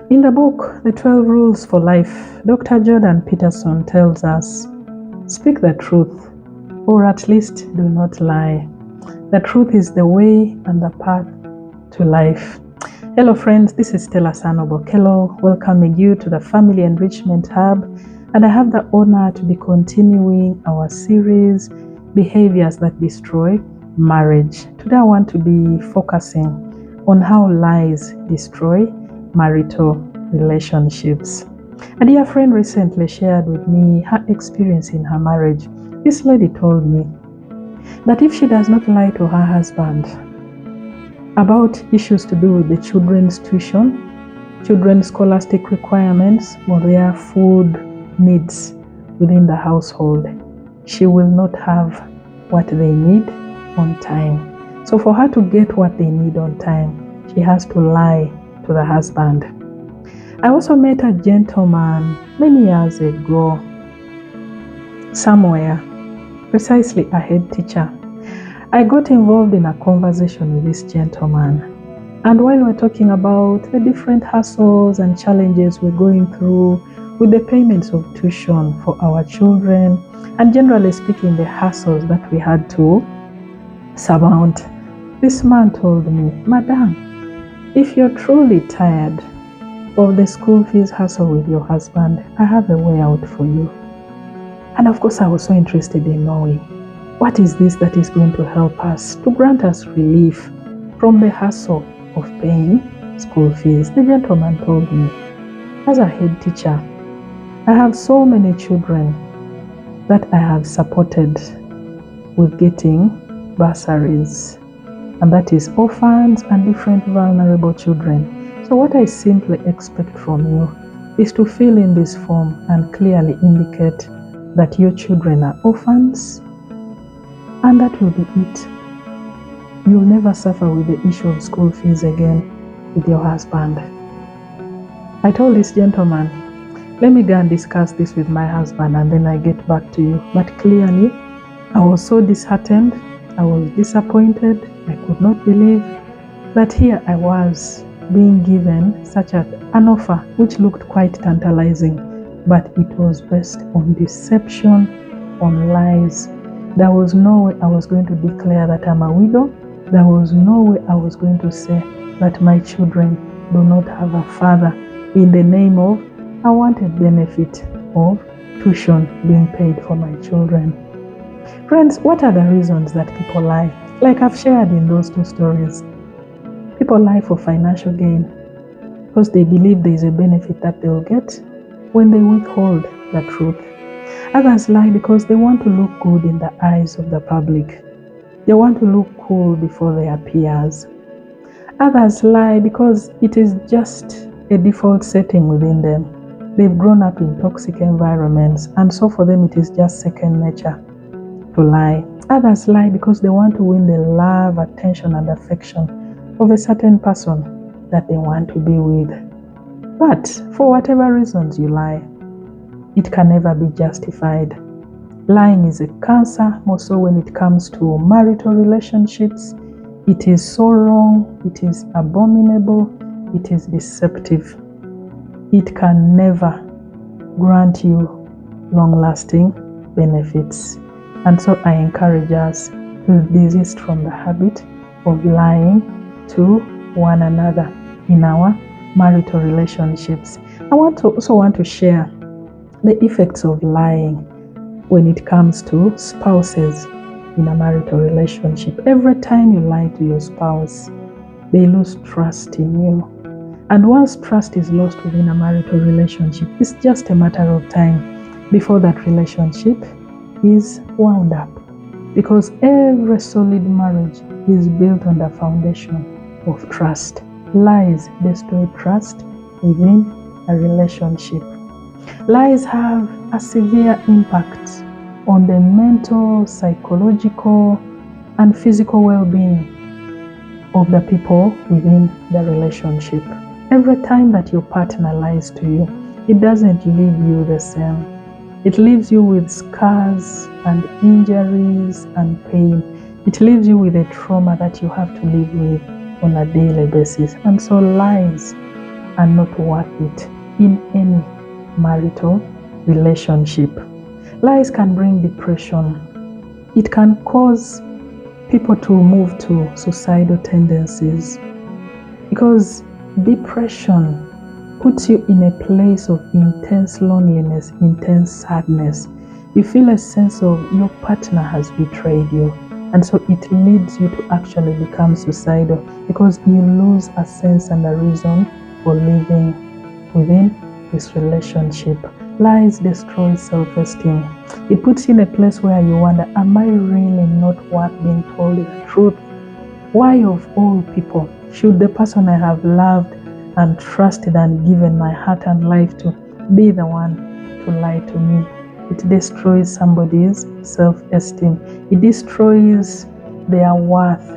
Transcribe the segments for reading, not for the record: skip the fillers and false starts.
In the book, The 12 Rules for Life, Dr. Jordan Peterson tells us, speak the truth, or at least do not lie. The truth is the way and the path to life. Hello friends, this is Stella Sanobokelo, welcoming you to the Family Enrichment Hub, and I have the honor to be continuing our series, Behaviors that Destroy Marriage. Today I want to be focusing on how lies destroy marital relationships. A dear friend recently shared with me her experience in her marriage. This lady told me that if she does not lie to her husband about issues to do with the children's tuition, children's scholastic requirements, or their food needs within the household, she will not have what they need on time. So for her to get what they need on time, she has to lie to the husband. I also met a gentleman many years ago, somewhere, precisely a head teacher. I got involved in a conversation with this gentleman, and while we're talking about the different hassles and challenges we're going through with the payments of tuition for our children, and generally speaking, the hassles that we had to surmount, this man told me, Madam, if you're truly tired of the school fees hassle with your husband, I have a way out for you. And of course, I was so interested in knowing, what is this that is going to help us, to grant us relief from the hassle of paying school fees? The gentleman told me, as a head teacher, I have so many children that I have supported with getting bursaries, and that is orphans and different vulnerable children. So what I simply expect from you is to fill in this form and clearly indicate that your children are orphans, and that will be it. You'll never suffer with the issue of school fees again with your husband. I told this gentleman, let me go and discuss this with my husband and then I get back to you. But clearly, I was so disheartened, I was disappointed, I could not believe that here I was being given such an offer which looked quite tantalizing, but it was based on deception, on lies. There was no way I was going to declare that I'm a widow. There was no way I was going to say that my children do not have a father in the name of I wanted benefit of tuition being paid for my children. Friends, what are the reasons that people lie? Like I've shared in those two stories, people lie for financial gain because they believe there is a benefit that they'll get when they withhold the truth. Others lie because they want to look good in the eyes of the public. They want to look cool before their peers. Others lie because it is just a default setting within them. They've grown up in toxic environments, and so for them it is just second nature to lie. Others lie because they want to win the love, attention, and affection of a certain person that they want to be with. But for whatever reasons you lie, it can never be justified. Lying is a cancer, more so when it comes to marital relationships. It is so wrong, it is abominable, it is deceptive. It can never grant you long-lasting benefits. And so I encourage us to desist from the habit of lying to one another in our marital relationships. I also want to share the effects of lying when it comes to spouses in a marital relationship. Every time you lie to your spouse, they lose trust in you. And once trust is lost within a marital relationship, it's just a matter of time before that relationship is wound up. Because every solid marriage is built on the foundation of trust. Lies destroy trust within a relationship. Lies have a severe impact on the mental, psychological, and physical well-being of the people within the relationship. Every time that your partner lies to you, it doesn't leave you the same. It leaves you with scars and injuries and pain. It leaves you with a trauma that you have to live with on a daily basis. And so lies are not worth it in any marital relationship. Lies can bring depression. It can cause people to move to suicidal tendencies, because depression puts you in a place of intense loneliness, intense sadness. You feel a sense of your partner has betrayed you, and so it leads you to actually become suicidal, because you lose a sense and a reason for living within this relationship. Lies destroy self-esteem. It puts you in a place where you wonder, am I really not worth being told the truth? Why of all people should the person I have loved and trusted and given my heart and life to be the one to lie to me? It destroys somebody's self-esteem. It destroys their worth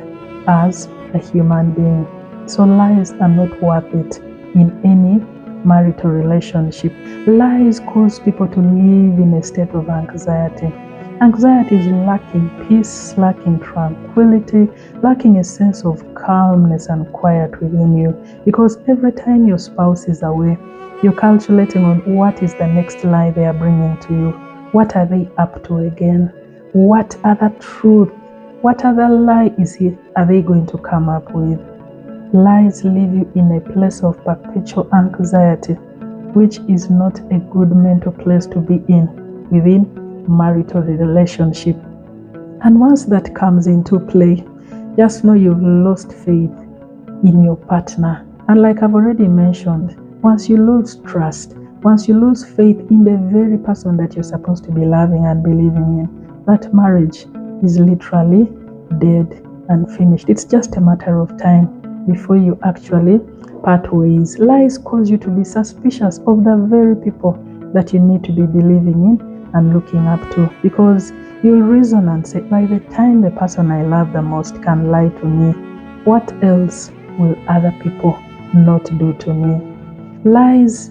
as a human being. So lies are not worth it in any marital relationship. Lies cause people to live in a state of anxiety. Anxiety is lacking peace, lacking tranquility, lacking a sense of calmness and quiet within you. Because every time your spouse is away, you're calculating on what is the next lie they are bringing to you. What are they up to again? What other truth, what other lie are they going to come up with? Lies leave you in a place of perpetual anxiety, which is not a good mental place to be in within marital relationship. And once that comes into play, just know you've lost faith in your partner. And like I've already mentioned, once you lose trust, once you lose faith in the very person that you're supposed to be loving and believing in, that marriage is literally dead and finished. It's just a matter of time before you actually part ways. Lies cause you to be suspicious of the very people that you need to be believing in and looking up to, because you'll reason and say, by the time the person I love the most can lie to me, what else will other people not do to me? Lies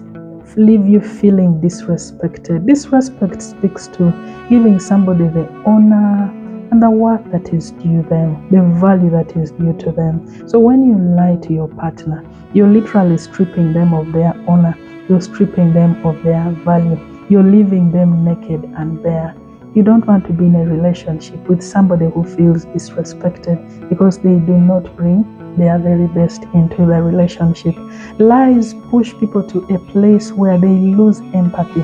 leave you feeling disrespected. Disrespect speaks to giving somebody the honor and the worth that is due them, the value that is due to them. So when you lie to your partner, you're literally stripping them of their honor, you're stripping them of their value, you're leaving them naked and bare. You don't want to be in a relationship with somebody who feels disrespected because they do not bring their very best into the relationship. Lies push people to a place where they lose empathy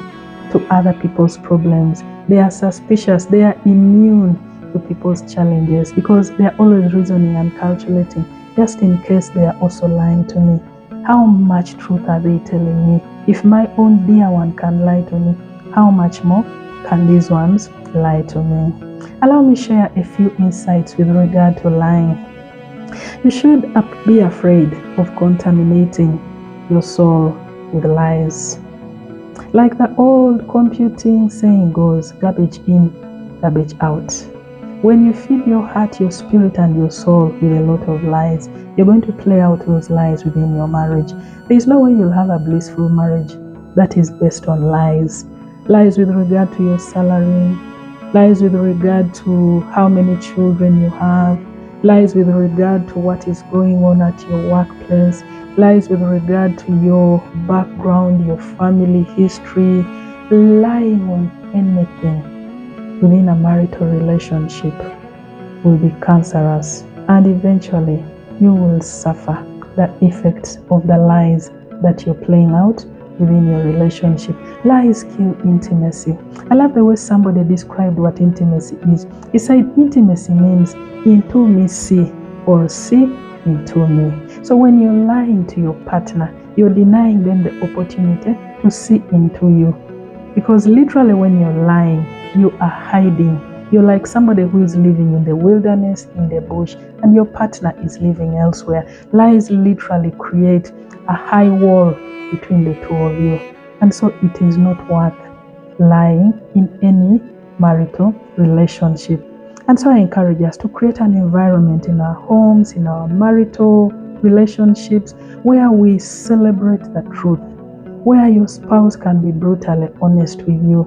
to other people's problems. They are suspicious, they are immune to people's challenges, because they are always reasoning and calculating, just in case they are also lying to me. How much truth are they telling me? If my own dear one can lie to me, how much more can these ones lie to me? Allow me share a few insights with regard to lying. You should be afraid of contaminating your soul with lies. Like the old computing saying goes, garbage in, garbage out. When you feed your heart, your spirit, and your soul with a lot of lies, you're going to play out those lies within your marriage. There is no way you'll have a blissful marriage that is based on lies. Lies with regard to your salary, lies with regard to how many children you have, lies with regard to what is going on at your workplace, lies with regard to your background, your family history. Lying on anything within a marital relationship will be cancerous, and eventually you will suffer the effects of the lies that you're playing out within your relationship. Lies kill intimacy. I love the way somebody described what intimacy is. He said intimacy means into me see, or see into me. So when you're lying to your partner, you're denying them the opportunity to see into you. Because literally when you're lying, you are hiding. You're like somebody who is living in the wilderness, in the bush, and your partner is living elsewhere. Lies literally create a high wall between the two of you. And so it is not worth lying in any marital relationship. And so I encourage us to create an environment in our homes, in our marital relationships, where we celebrate the truth, where your spouse can be brutally honest with you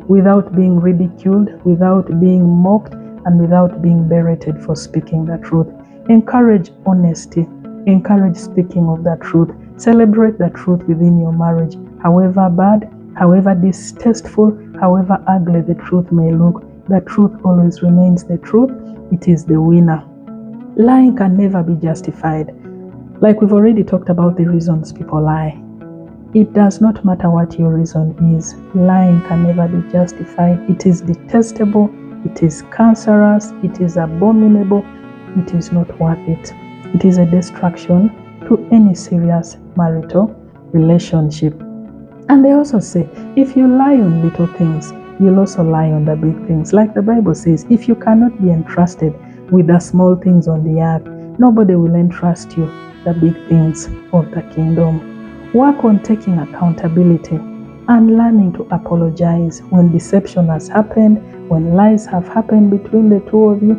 without being ridiculed, without being mocked, and without being berated for speaking the truth. Encourage honesty. Encourage speaking of the truth. Celebrate the truth within your marriage. However bad, however distasteful, however ugly the truth may look, the truth always remains the truth. It is the winner. Lying can never be justified. Like we've already talked about the reasons people lie. It does not matter what your reason is. Lying can never be justified. It is detestable. It is cancerous. It is abominable. It is not worth it. It is a distraction to any serious marital relationship. And they also say, if you lie on little things, you'll also lie on the big things. Like the Bible says, if you cannot be entrusted with the small things on the earth, nobody will entrust you the big things of the kingdom. Work on taking accountability and learning to apologize when deception has happened, when lies have happened between the two of you.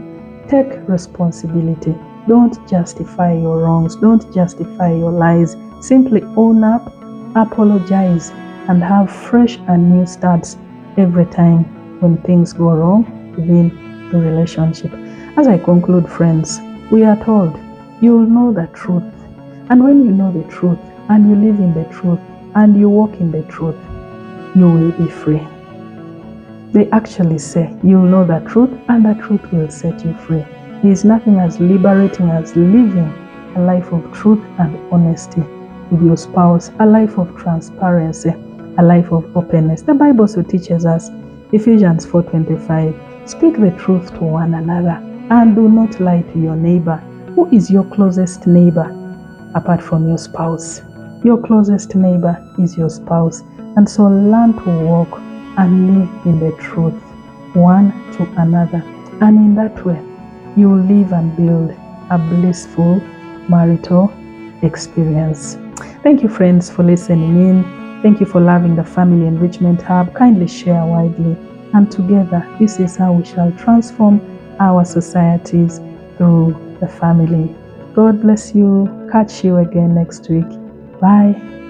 Take responsibility. Don't justify your wrongs. Don't justify your lies. Simply own up, apologize, and have fresh and new starts every time when things go wrong within the relationship. As I conclude, friends, we are told you will know the truth. And when you know the truth, and you live in the truth, and you walk in the truth, you will be free. They actually say, you'll know the truth, and the truth will set you free. There is nothing as liberating as living a life of truth and honesty with your spouse, a life of transparency, a life of openness. The Bible also teaches us, Ephesians 4:25, speak the truth to one another, and do not lie to your neighbor. Who is your closest neighbor apart from your spouse? Your closest neighbor is your spouse. And so learn to walk and live in the truth, one to another. And in that way, you will live and build a blissful marital experience. Thank you, friends, for listening in. Thank you for loving the Family Enrichment Hub. Kindly share widely. And together, this is how we shall transform our societies through the family. God bless you. Catch you again next week. Bye.